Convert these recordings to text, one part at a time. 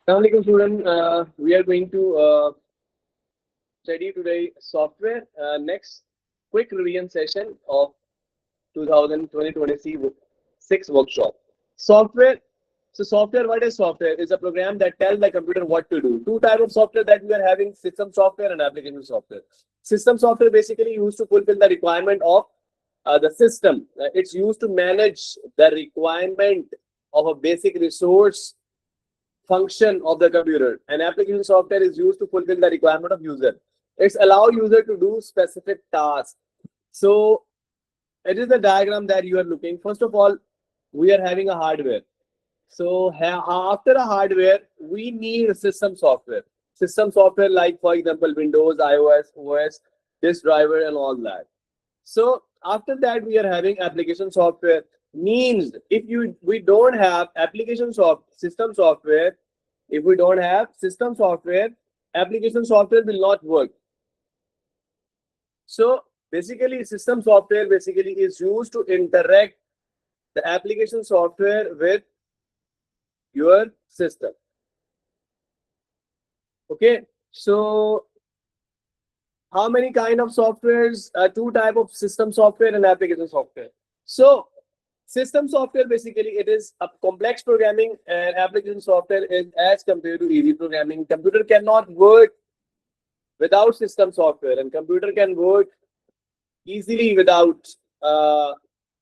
Assalamualaikum student. We are going to study today software. Next quick revision session of 2020-2026 workshop. Software. So software, what is software? Is a program that tells the computer what to do. Two types of software that we are having: system software and application software. System software basically used to fulfill the requirement of the system. It's used to manage the requirement of a basic resource function of the computer. An application software is used to fulfill the requirement of user. It's allow user to do specific tasks. So it is the diagram that you are looking. First of all, we are having a hardware. So after a hardware, we need a system software. System software like, for example, Windows, iOS, OS, disk driver, and all that. So after that, we are having application software. Means if we don't have system software, if we don't have system software, application software will not work. So basically, system software basically is used to interact the application software with your system. Okay, so how many kind of softwares? Two type of system software and application software. So system software basically it is a complex programming, and application software is as compared to easy programming. Computer cannot work without system software, and computer can work easily without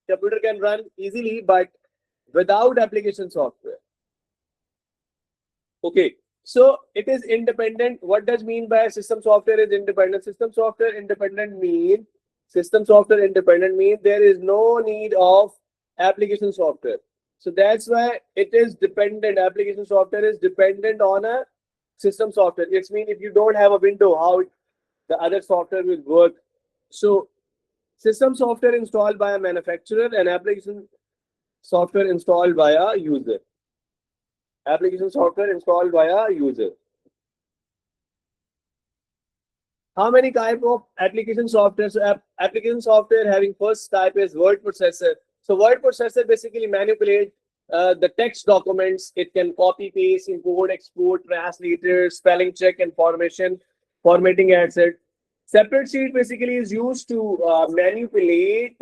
computer can run easily, but without application software. Okay, so it is independent. What does mean by system software is independent? System software independent mean there is no need of application software. So that's why it is dependent. Application software is dependent on a system software. It's mean if you don't have a window, how the other software will work. So system software installed by a manufacturer and application software installed by a user. Application software installed by a user. How many type of application software? So application software having first type is word processor. So word processor basically manipulate the text documents. It can copy, paste, import, export, translator, spelling check, and formatting, etc. Separate sheet basically is used to manipulate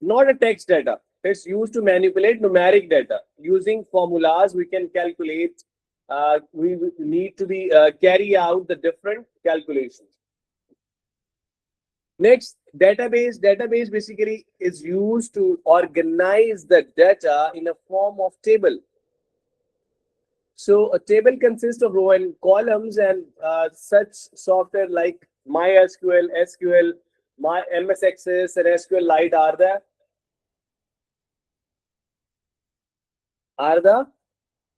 not a text data. It's used to manipulate numeric data. Using formulas, we can calculate. We need to be carry out the different calculations. Next, database. Database basically is used to organize the data in a form of table. So a table consists of row and columns, and such software like MySQL, SQL, MS Access, and SQLite are the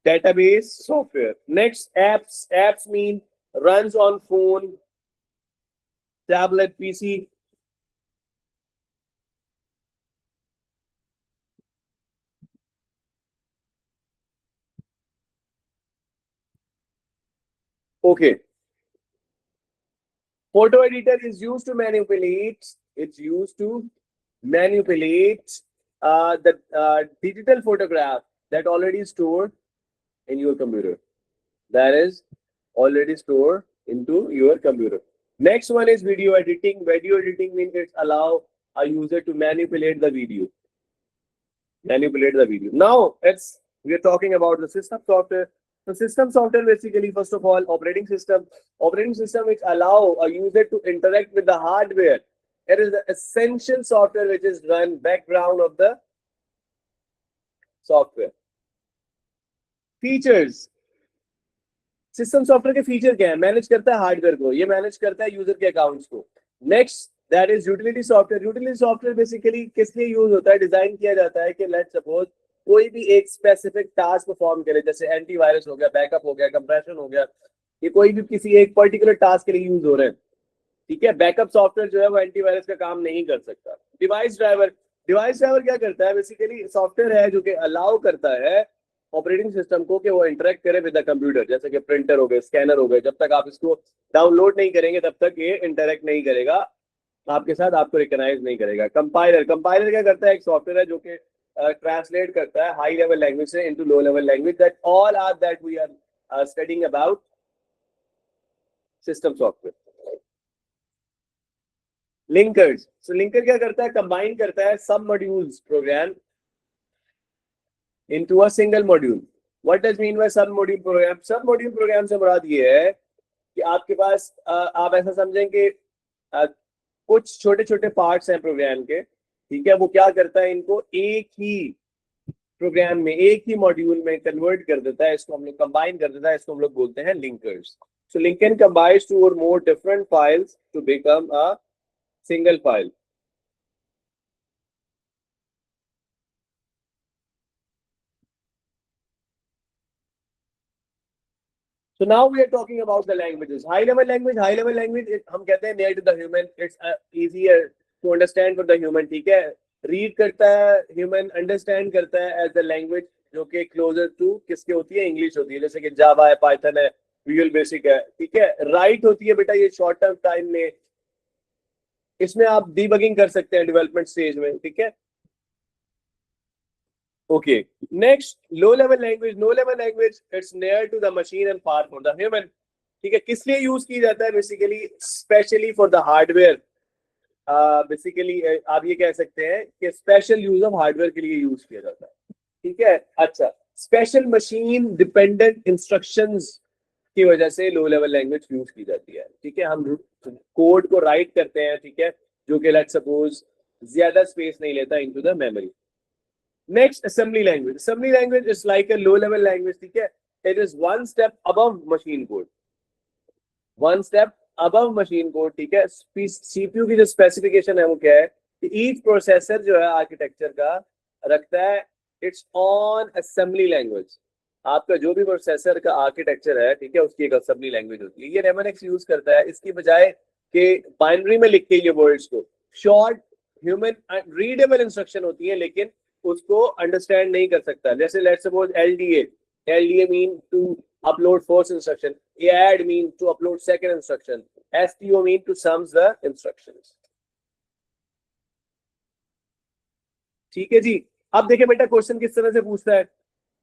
database software. Next, apps. Apps mean runs on phone, tablet, PC. Okay. Photo editor is used to manipulate. It's used to manipulate the digital photograph that already stored in your computer. That is already stored into your computer. Next one is video editing. Video editing means it allow a user to manipulate the video. Now we are talking about the system software. The system software basically, first of all, operating system which allow a user to interact with the hardware. It is the essential software which is run background of the software. Features. System software के feature क्या है? Manage करता है hardware को, ये manage करता है user के अकाउंट्स को. Next, that is utility software. Utility software basically किस लिए यूज होता है? डिजाइन किया जाता है कि लेट्स सपोज कोई भी एक स्पेसिफिक टास्क परफॉर्म करे, जैसे एंटीवायरस हो गया, बैकअप हो गया, कंप्रेशन हो गया, ये कोई भी किसी एक पर्टिकुलर टास्क के लिए यूज हो रहे हैं. ठीक है, बैकअप सॉफ्टवेयर जो है वो एंटीवायरस का काम नहीं कर सकता. डिवाइस ड्राइवर क्या करता है? बेसिकली सॉफ्टवेयर है जो कि अलाउ करता है ऑपरेटिंग सिस्टम को कि वो इंटरेक्ट करे विद द कंप्यूटर. जैसे कि प्रिंटर हो गए, स्कैनर हो गए, जब तक आप इसको डाउनलोड नहीं करेंगे तब तक ये इंटरेक्ट नहीं करेगा आपके साथ, आपको रिकॉग्नाइज नहीं करेगा. कंपाइलर क्या करता है? एक सॉफ्टवेयर है जो कि ट्रांसलेट करता है हाई लेवल लैंग्वेज से into low level language. That all are that we are studying about system software. Linkers. So linker क्या करता है? Combine करता है सब modules program into a single module. What does mean by sub module program? Sub module program से मुराद ये है कि आपके पास आप ऐसा समझें कि कुछ छोटे छोटे पार्ट्स हैं प्रोग्राम के, ठीक है, वो क्या करता है, इनको एक ही प्रोग्राम में, एक ही मॉड्यूल में कन्वर्ट कर देता है, इसको हम लोग कंबाइन कर देता है, इसको हम लोग बोलते हैं linkers. So linker combines two or more different files to become a single file. So now we are talking about the languages. High level language हम कहते हैं near to the human. It's easier to understand for the human. ठीक है, read करता है human, understand करता है as the language जो कि closer to किसके होती है, English होती है, जैसे कि Java है, Python है, Visual Basic है, ठीक है. Write होती है बेटा ये short term time में, इसमें आप debugging कर सकते हैं development stage में, ठीक है. Okay. Next, low level language. Low level language, it's near to the machine and far from the human. ठीक है, किस लिए यूज की जाता है? Basically specially for the hardware. Basically आप ये कह सकते हैं कि स्पेशल यूज ऑफ हार्डवेयर के लिए यूज किया जाता है. ठीक है, अच्छा, स्पेशल मशीन डिपेंडेंट इंस्ट्रक्शंस की वजह से लो लेवल लैंग्वेज यूज की जाती है. ठीक है, हम कोड को राइट करते हैं, ठीक है, जो कि लेट्स सपोज ज्यादा स्पेस नहीं लेता into the memory. Next, assembly language. Assembly language is like a low-level language. ठीक है, it is one step above machine code. One step above machine code. ठीक है, CPU की जो specification है वो क्या है कि each processor जो है architecture का रखता है its own assembly language. आपका जो भी प्रोसेसर का आर्किटेक्चर है, ठीक है, उसकी एक असेंबली लैंग्वेज होती है. ये रेमोनेक्स यूज करता है इसकी बजाय कि बाइनरी में लिख के ये वर्ड्स को शॉर्ट ह्यूमन रीडेबल इंस्ट्रक्शन होती है, लेकिन उसको अंडरस्टैंड नहीं कर सकता. जैसे let's suppose LDA mean to upload first instruction, add mean to upload second instruction, STO mean to sums the instructions. ठीक है जी. अब देखिए बेटा क्वेश्चन किस तरह से पूछता है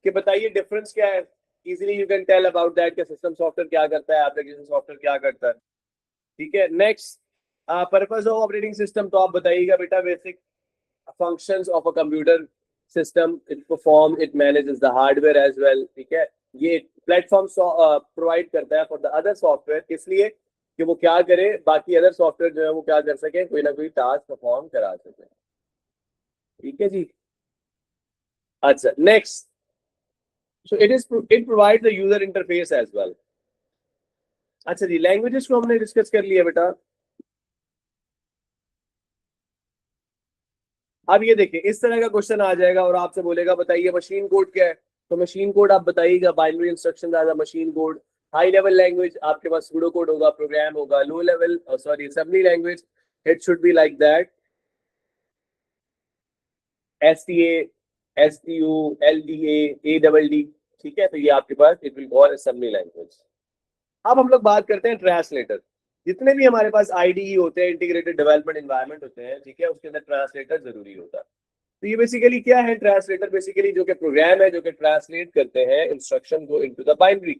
कि बताइए डिफरेंस क्या है. Easily you can tell about that कि सिस्टम सॉफ्टवेयर क्या करता है, एप्लीकेशन सॉफ्टवेयर क्या करता है. ठीक है, next, purpose of operating system. तो आप बताइएगा बेटा basic functions of a computer system, it perform, it manages the hardware as well. ठीक है, ये प्लेटफॉर्म प्रोवाइड करता है फॉर द अदर सॉफ्टवेयर, इसलिए कि वो क्या करे, बाकी अदर सॉफ्टवेयर जो है वो क्या कर सके, कोई ना कोई टास्क परफॉर्म करा सके. ठीक है जी. अच्छा, next, so it provides the user interface as well. अच्छा जी, लैंग्वेजेस को हमने डिस्कस कर लिया बेटा. अब ये देखिए इस तरह का क्वेश्चन आ जाएगा और आपसे बोलेगा बताइए मशीन कोड क्या है. तो मशीन कोड आप बताइएगा binary instruction as a machine code. High level language आपके पास सूडो कोड होगा, प्रोग्राम होगा. Low level sorry assembly language, it should be like that, STA, STU, LDA, ADBLD. ठीक है, तो ये आपके पास it will call assembly language. अब हम लोग बात करते हैं ट्रांसलेटर. जितने भी हमारे पास आईडीई होते हैं, इंटीग्रेटेड डेवलपमेंट एनवायरनमेंट होते हैं, ठीक है, उसके अंदर ट्रांसलेटर जरूरी होता है. तो ये बेसिकली क्या है ट्रांसलेटर? बेसिकली जो कि प्रोग्राम है जो कि ट्रांसलेट करते हैं इंस्ट्रक्शन को इनटू द बाइनरी.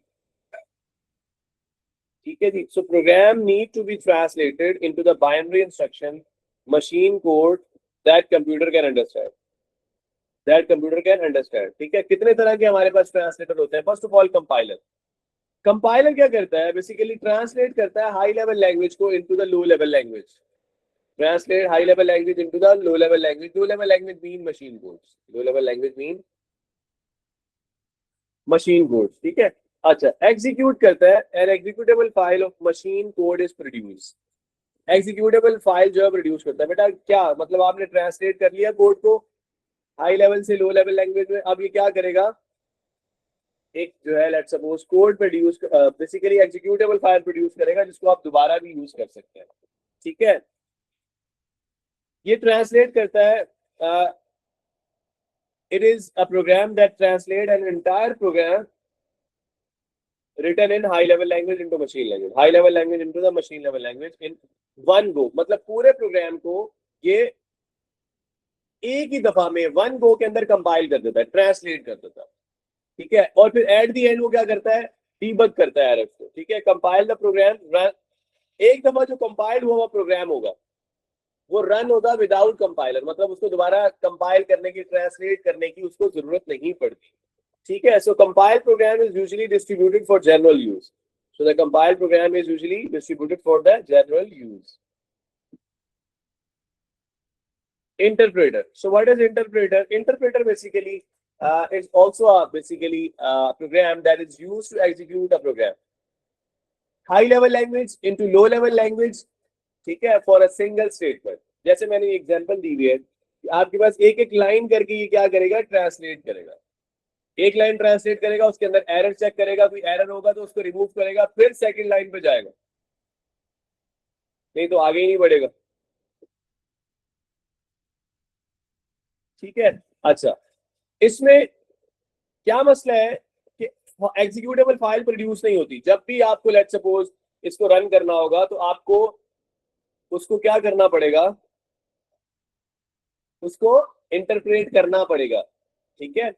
ठीक है जी. So program need to be translated into the binary instruction machine code that computer can understand, ठीक है. कितने तरह के हमारे पास ट्रांसलेटर होते हैं? First of all compiler. Compiler क्या करता है? बेसिकली ट्रांसलेट करता है हाई लेवल लैंग्वेज को into the low level language. Translate high level language into the low level language. Low level language mean machine codes. Low level language mean machine codes. ठीक है. अच्छा, execute करता है. N executable file of machine code is produce. Executable file जो है produce करता है. बेटा क्या मतलब? आपने ट्रांसलेट कर लिया कोड को हाई लेवल से लो लेवल लैंग्वेज में. अब ये क्या करेगा? एक जो है let's suppose code produce, basically executable file produce करेगा जिसको आप दोबारा भी यूज कर सकते हैं. ठीक है, ये ट्रांसलेट करता है. It is a program that translate an entire program written in high level language into machine language, high level language into the machine level language in one go. मतलब पूरे प्रोग्राम को ये एक ही दफा में वन गो के अंदर compile कर देता है, ट्रांसलेट कर देता है. ठीक है, और फिर एट द एंड वो क्या करता है? डीबग करता है एरर्स को, ठीक है। कंपाइल द प्रोग्राम, रन, एक दफा जो कंपाइल हुआ प्रोग्राम होगा वो रन होगा विदाउट कंपाइलर, मतलब उसको दोबारा कंपाइल करने की, ट्रांसलेट करने की उसको जरूरत नहीं पड़ती, ठीक है। So compile program is usually distributed for general use, so the compile program is usually distributed for the general use. Interpreter. So what is interpreter? Interpreter basically is also basically a program that is used to execute a program. High level language into low level language, ठीक है, for a single statement. जैसे मैंने example दी हुई है, आपके पास एक एक line करके ये क्या करेगा, ट्रांसलेट करेगा। एक लाइन ट्रांसलेट करेगा, उसके अंदर एरर चेक करेगा, कोई एरर होगा तो उसको रिमूव करेगा, फिर सेकंड लाइन पे जाएगा, नहीं तो आगे ही नहीं बढ़ेगा, ठीक है। अच्छा, इसमें क्या मसला है कि एग्जीक्यूटेबल फाइल प्रोड्यूस नहीं होती। जब भी आपको लेट सपोज इसको रन करना होगा तो आपको उसको क्या करना पड़ेगा, उसको इंटरप्रेट करना पड़ेगा, ठीक है।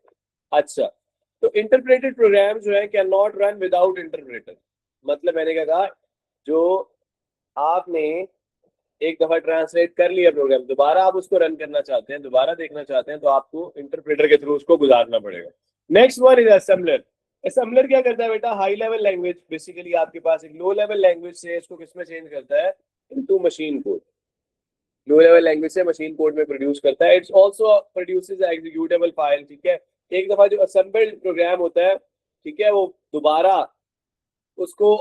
अच्छा, तो इंटरप्रेटेड प्रोग्राम जो है can not run without interpreter. मतलब मैंने क्या कहा, जो आपने एक दफा ट्रांसलेट कर लिया प्रोग्राम, दोबारा आप उसको रन करना चाहते हैं, दोबारा देखना चाहते हैं, तो आपको इंटरप्रेटर के थ्रू उसको गुजारना पड़ेगा। Next one is assembler. Assembler क्या करता है बेटा, हाई लेवल लैंग्वेज, बेसिकली आपके पास एक लो लेवल लैंग्वेज से इसको किसमें चेंज करता है, इनटू मशीन कोड। लो लेवल लैंग्वेज से मशीन कोड में प्रोड्यूस करता है। It's also produces executable file, ठीक है। एक दफा जो असेंबल्ड प्रोग्राम होता है, ठीक है, वो दोबारा उसको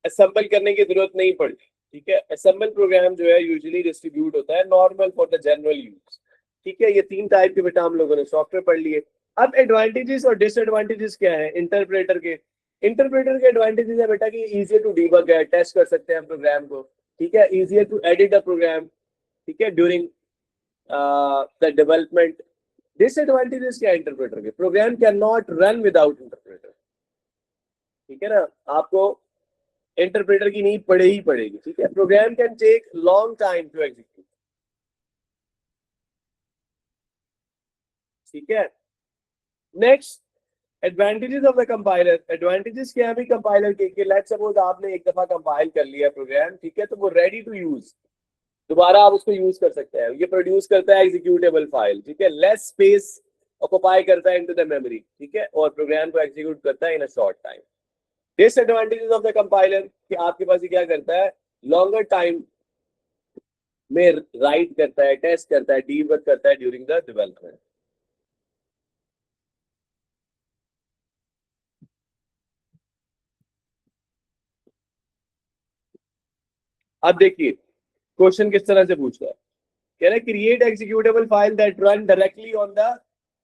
असेंबल करने की जरूरत नहीं पड़ती, ठीक है। असेंबल प्रोग्राम जो है यूजुअली डिस्ट्रीब्यूट होता है normal for the general use, ठीक है। ये तीन टाइप के बेटा हम लोगों ने सॉफ्टवेयर पढ़ लिए। अब एडवांटेजेस और डिसएडवांटेजेस क्या है इंटरप्रेटर के। इंटरप्रेटर के एडवांटेजेस है बेटा कि इजियर टू डीबग है, टेस्ट कर सकते हैं प्रोग्राम को, ठीक है। Easier to edit a program, ठीक है, ड्यूरिंग द डेवलपमेंट। डिसएडवांटेजेस क्या है इंटरप्रेटर के, program can not run without interpreter, ठीक है ना, आपको इंटरप्रेटर की नीड पड़े ही पड़ेगी, ठीक है। Program can take long time to execute, ठीक है। Next, advantages of the compiler. Advantages क्या है भी कंपाइलर के, लेट्स सपोज आपने एक दफा कंपाइल कर लिया प्रोग्राम, ठीक है, तो वो रेडी टू यूज, दोबारा आप उसको यूज कर सकते हैं। ये प्रोड्यूस करता है एग्जीक्यूटेबल फाइल, ठीक है, लेस स्पेस ऑक्युपाई करता है इनटू द मेमोरी, ठीक है, और प्रोग्राम को एग्जीक्यूट करता है in a short time. Disadvantages of the compiler कि आपके पास ये क्या करता है, लॉन्गर टाइम में राइट करता है, टेस्ट करता है, डीबग करता है ड्यूरिंग द डेवलपमेंट। अब देखिए क्वेश्चन किस तरह से पूछ रहा है, कह रहा है create executable file that run directly on the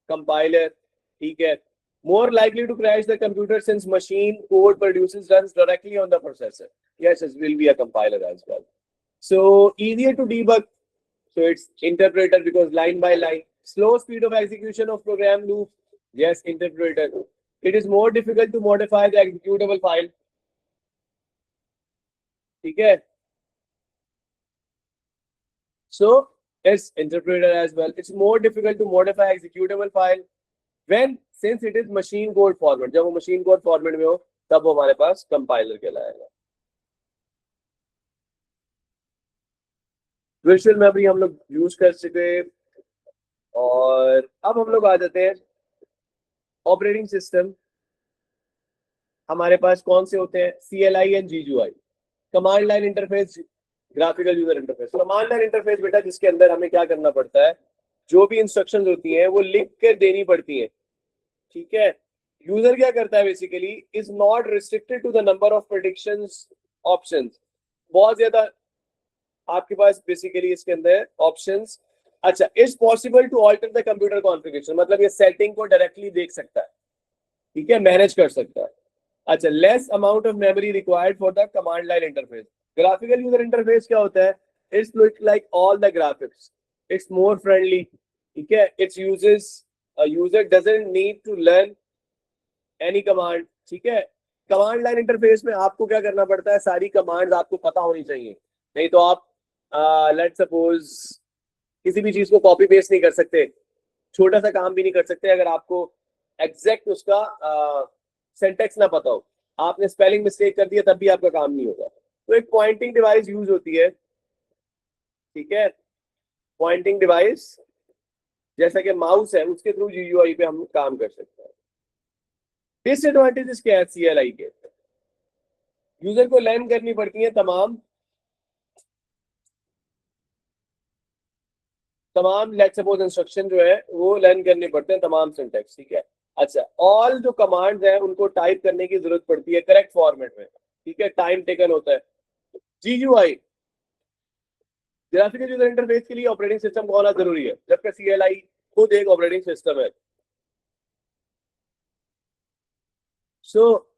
compiler, ठीक है। More likely to crash the computer since machine code produces runs directly on the processor. Yes, it will be a compiler as well. So easier to debug. So it's interpreter because line by line. Slow speed of execution of program loop. Yes, interpreter. It is more difficult to modify the executable file. ठीक है. So it's interpreter as well. It's more difficult to modify executable file when since it is machine code format. जब वो machine code format में हो तब वो हमारे पास compiler कहलाएगा. वर्चुअल मेमोरी हम लोग यूज कर चुके और अब हम लोग आ जाते हैं ऑपरेटिंग सिस्टम। हमारे पास कौन से होते हैं, CLI and GUI, command line interface, graphical user interface. Command line interface बेटा जिसके अंदर हमें क्या करना पड़ता है, जो भी इंस्ट्रक्शंस होती हैं वो लिख कर देनी पड़ती हैं, ठीक है। यूजर क्या करता है basically, is not restricted to the number of predictions options. बहुत ज्यादा आपके पास बेसिकली इसके अंदर ऑप्शंस। अच्छा, is possible to alter the computer configuration, मतलब ये सेटिंग को डायरेक्टली देख सकता है, ठीक है, मैनेज कर सकता है। अच्छा, less amount of memory required for the command line interface. Graphical user interface क्या होता है, it's look like all the graphics, it's more friendly, ठीक है। It's uses user doesn't need to learn any command, ठीक है। Command line interface में आपको क्या करना पड़ता है, सारी कमांड्स आपको पता होनी चाहिए, नहीं तो आप लेट सपोज किसी भी चीज को कॉपी पेस्ट नहीं कर सकते, छोटा सा काम भी नहीं कर सकते अगर आपको एग्जैक्ट उसका सिंटैक्स ना पता हो। आपने स्पेलिंग मिस्टेक कर दिया तब भी आपका काम नहीं होगा। तो एक पॉइंटिंग डिवाइस यूज होती है, ठीक है, पॉइंटिंग डिवाइस जैसा कि माउस है, उसके थ्रू जीयूआई पे हम काम कर सकते हैं। डिसएडवांटेजेस क्या है सीएलआई के? यूजर को लर्न करनी पड़ती है तमाम लेट्स सपोज इंस्ट्रक्शन जो है वो लर्न करने पड़ते हैं, तमाम सिंटैक्स, ठीक है। अच्छा, ऑल जो कमांड्स हैं उनको टाइप करने की जरूरत पड़ती है करेक्ट फॉर्मेट में, ठीक है, टाइम टेकन होता है। जीयूआई ग्राफिकल यूजर इंटरफेस के लिए ऑपरेटिंग सिस्टम का होना जरूरी है, जबकि सीएलआई खुद एक ऑपरेटिंग सिस्टम है। So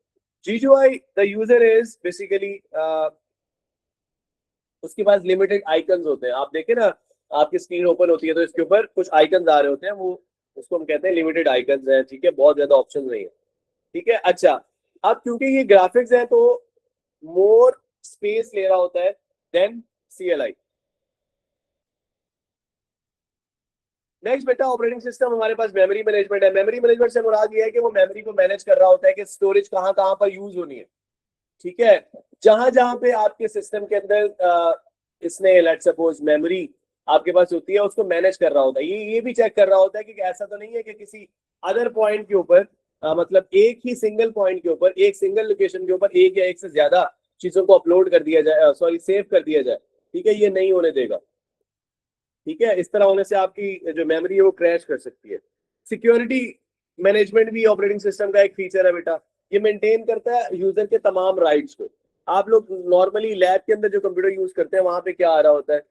GUI the user is basically उसके पास लिमिटेड आइकन्स होते हैं। आप देखें ना, आपकी स्क्रीन ओपन होती है तो इसके ऊपर कुछ आइकन्स आ रहे होते हैं, वो उसको हम कहते हैं लिमिटेड आइकन्स हैं, ठीक है, बहुत ज्यादा ऑप्शन नहीं है, ठीक है। अच्छा, अब क्योंकि ये ग्राफिक्स है तो मोर स्पेस ले रहा होता है देन सीएलआई। नेक्स्ट बेटा, ऑपरेटिंग सिस्टम हमारे पास मेमोरी मैनेजमेंट है। मेमोरी मैनेजमेंट से मुराद ये है कि वो मेमोरी को मैनेज कर रहा होता है कि स्टोरेज कहाँ कहाँ पर यूज होनी है, ठीक है। जहां जहां पे आपके सिस्टम के अंदर इसने लेट्स सपोज मेमोरी आपके पास होती है, उसको मैनेज कर रहा होता है। ये भी चेक कर रहा होता है कि ऐसा तो नहीं है कि किसी अदर पॉइंट के ऊपर मतलब एक ही सिंगल पॉइंट के ऊपर, एक सिंगल लोकेशन के ऊपर एक या एक से ज्यादा चीजों को अपलोड कर दिया जाए, सॉरी सेव कर दिया जाए, ठीक है, ये नहीं होने देगा, ठीक है। इस तरह होने से आपकी जो मेमोरी है वो क्रैश कर सकती है। सिक्योरिटी मैनेजमेंट भी ऑपरेटिंग सिस्टम का एक फीचर है बेटा। ये मेंटेन करता है यूजर के तमाम राइट्स को। आप लोग नॉर्मली लैब के अंदर जो कंप्यूटर यूज करते हैं वहां पे क्या आ रहा होता है,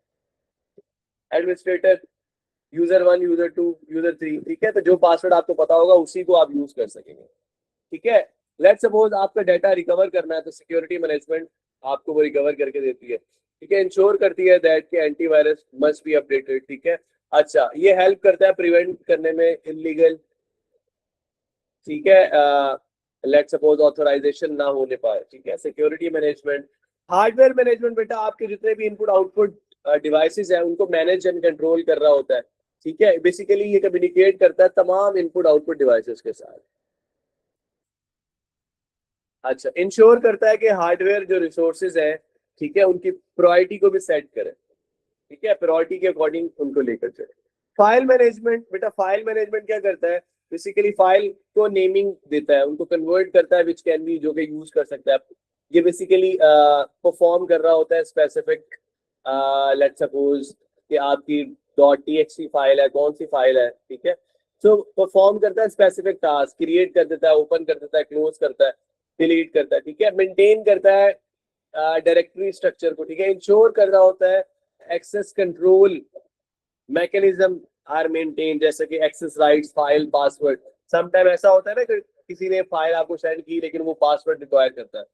एडमिनिस्ट्रेटर, यूजर 1, यूजर 2, यूजर 3, ठीक है। तो जो पासवर्ड आपको पता होगा उसी को आप यूज कर सकेंगे, ठीक है। लेट्स सपोज आपका डाटा रिकवर करना है तो सिक्योरिटी मैनेजमेंट आपको वो रिकवर करके देती है, ठीक है। इंश्योर करती है दैट कि एंटीवायरस मस्ट बी अपडेटेड, ठीक है। अच्छा, ये हेल्प करता है प्रिवेंट करने में इलीगल, ठीक है, लेट्स सपोज ऑथराइजेशन ना होने पाए, ठीक है। सिक्योरिटी मैनेजमेंट, हार्डवेयर मैनेजमेंट बेटा, आपके जितने भी इनपुट आउटपुट डिवाइसेस हैं उनको मैनेज एंड कंट्रोल कर रहा होता है, ठीक है। बेसिकली ये कम्युनिकेट करता है तमाम इनपुट आउटपुट डिवाइसेस के साथ। अच्छा, इंश्योर करता है कि हार्डवेयर जो रिसोर्सेज हैं, ठीक है, उनकी प्रायोरिटी को भी सेट करे, ठीक है, प्रायोरिटी के अकॉर्डिंग उनको लेकर चले। फाइल मैनेजमेंट बेटा, फाइल मैनेजमेंट क्या करता है, बेसिकली फाइल को नेमिंग देता है, उनको कन्वर्ट करता है विच कैन बी, जो कि यूज कर सकता है। ये बेसिकली परफॉर्म कर रहा होता है स्पेसिफिक, लेट्स सपोज कि आपकी .txt फाइल है, कौन सी फाइल है, ठीक है। तो परफॉर्म करता है स्पेसिफिक टास्क, क्रिएट कर देता है, ओपन कर देता है, क्लोज करता है, डिलीट करता है, ठीक है। मेंटेन करता है डायरेक्टरी स्ट्रक्चर को, ठीक है। इंश्योर कर रहा होता है access control mechanism are maintain, जैसे कि access rights, file, password. Sometime ऐसा होता है ना कि किसी ने फाइल आपको सेंड की लेकिन वो पासवर्ड रिक्वायर करता है,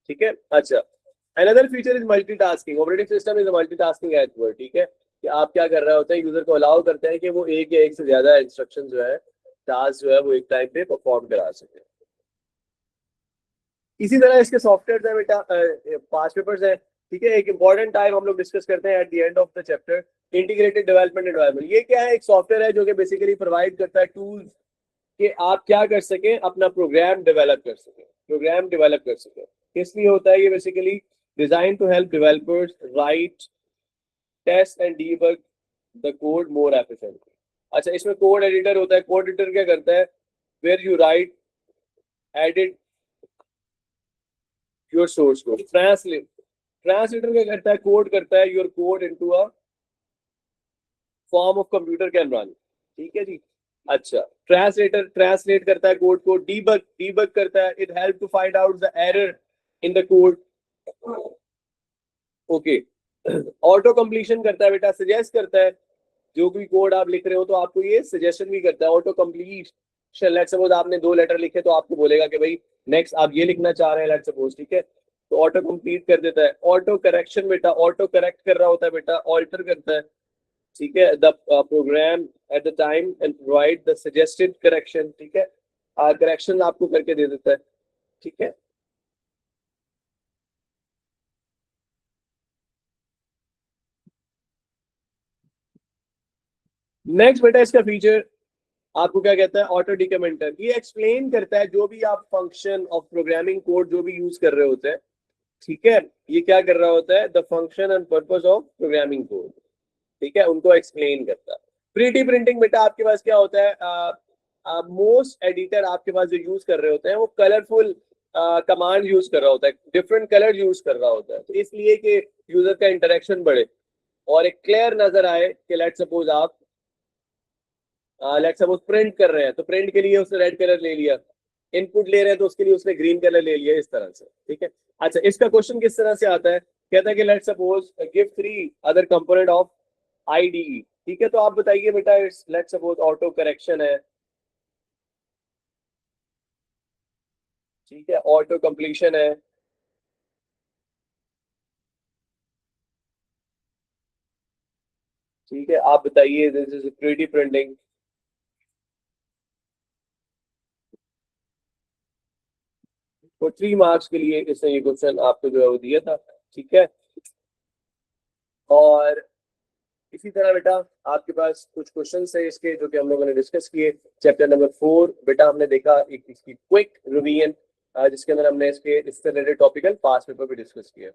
ठीक है। अच्छा, another feature is multitasking. Operating system is multitasking एटवर्ड, ठीक है, कि आप क्या कर रहे होते हैं, यूजर को अलाउ करते हैं कि वो एक या एक से ज्यादा इंस्ट्रक्शन जो है, टास्क जो है वो एक टाइम पे परफॉर्म करा सके। इसी तरह इसके सॉफ्टवेयर है बेटा, पास पेपर्स है, ठीक है। एक इंपॉर्टेंट टाइम हम लोग डिस्कस करते हैं at the end of the chapter, integrated development environment. ये क्या है, एक सॉफ्टवेयर है जो कि बेसिकली प्रोवाइड करता है टूल्स कि आप क्या कर सकें, अपना प्रोग्राम डेवलप कर सकें, प्रोग्राम डेवलप कर सकें। किस लिए होता है ये, basically design to help developers write, test and debug the code more efficiently. अच्छा, इसमें कोड एडिटर होता है। कोड एडिटर क्या करता है, where you write, edit your source code. Translator क्या करता है, कोड करता है your code into a form of computer can run, ठीक है जी। अच्छा, ट्रांसलेटर ट्रांसलेट करता है कोड को, डीबग डीबग करता है, it help to find out the error in the code, okay. Auto completion करता है बेटा, सजेस्ट करता है जो भी कोड आप लिख रहे हो तो आपको ये सजेशन भी करता है। ऑटो कंप्लीशन, लेट्स सपोज आपने 2 लेटर लिखे तो आपको बोलेगा कि भाई नेक्स्ट आप ये लिखना चाह रहे हैं, लेट्स सपोज, ठीक है, तो ऑटो कंप्लीट कर देता है। ऑटो करेक्शन बेटा, ऑटो करेक्ट कर रहा होता है बेटा, ऑल्टर करता है, ठीक है, the program at the time and provide the suggested correction, ठीक है, करेक्शन आपको करके दे देता है, ठीक है। नेक्स्ट बेटा इसका फीचर आपको क्या कहता है, ऑटो डिकमेंटर। ये एक्सप्लेन करता है जो भी आप फंक्शन ऑफ प्रोग्रामिंग कोड जो भी यूज कर रहे होते हैं, ठीक है, ये क्या कर रहा होता है, the function and purpose of programming code, ठीक है, उनको एक्सप्लेन करता है। प्रीटी प्रिंटिंग बेटा आपके पास क्या होता है, मोस्ट एडिटर आपके पास जो यूज कर रहे होते हैं वो कलरफुल कमांड यूज कर रहा होता है, डिफरेंट कलर यूज कर रहा होता है, तो इसलिए कि यूजर का इंटरेक्शन बढ़े और एक क्लियर नजर आए कि लेट सपोज प्रिंट कर रहे हैं तो प्रिंट के लिए उसने रेड कलर ले लिया, इनपुट ले रहे हैं तो उसके लिए उसने ग्रीन कलर ले लिया, इस तरह से, ठीक है। अच्छा, इसका क्वेश्चन किस तरह से आता है, कहता है कि let suppose give 3 other component of IDE, ठीक है, तो आप बताइए बेटा, it's let suppose auto correction है, ठीक है, ऑटो कंप्लीशन है, ठीक है, आप बताइए, दिस इज 3D प्रिंटिंग। तो 3 मार्क्स के लिए इसने ये क्वेश्चन आपको जो है वो दिया था, ठीक है। और इसी तरह बेटा आपके पास कुछ क्वेश्चन है इसके जो कि हम लोगों ने डिस्कस किए। चैप्टर नंबर 4 बेटा हमने देखा एक इसकी क्विक रिवीजन, जिसके अंदर हमने इसके रिलेटेड टॉपिकल पास पेपर भी डिस्कस किया।